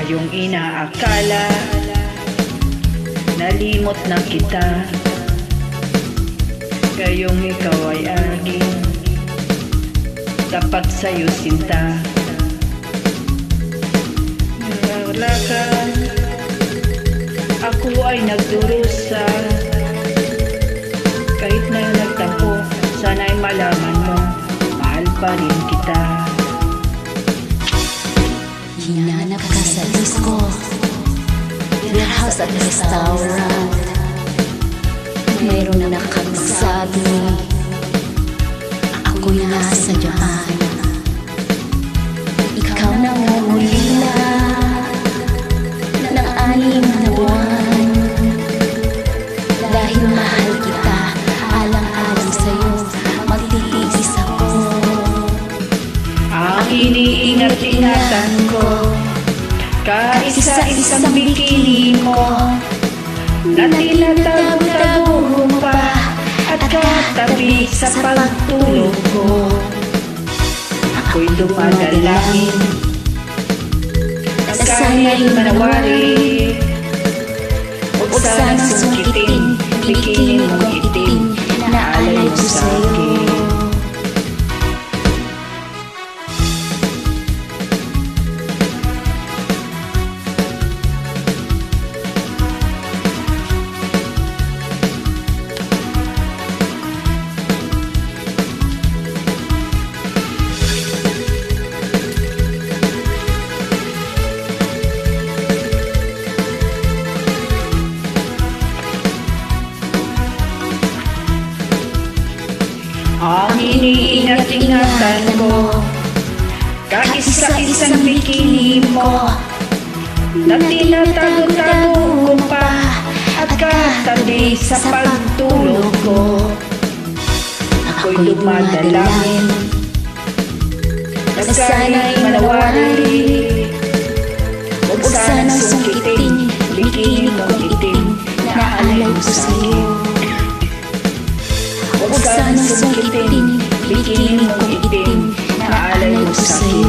Iyong inaakala, nalimot na kita. Ngayong ikaw ay aking tapat sa'yo sinta. Wala ka, ako ay nagdurusa. Kahit na nagtampo, sana'y malaman mo, mahal pa rin kita. Hinanap ka sa disco, warehouse at restaurant. Mayroon na nakagsabi, ako'y nasa Japan. Ikaw na ngumulila ng 6 na buwan. Dahil mahal kita, alang-alang sa'yo, magtitiis ako. Ang iniingat-ingatan ko, kaisa-isang bikini mo, na tinatago-tago mo pa, at katabi sa pagtulog ko. Ako'y dumadalangin, sana'y manawari. Huwag sanang sungkitin, bikini mong itim, na alay ko sa'yo. Ang iniingat-ingatan ko, kaisa-isang bikini mo, na tinatago-tago ko pa, at katabi sa pagtulog ko. Ako'y dumadalangin, na sana'y manawari. Huwag sanang sungkitin, bikini mong itim, na alay ko sa'yo. Huwag sanang sungkitin, bikini mong itim, na alay ko sa'yo.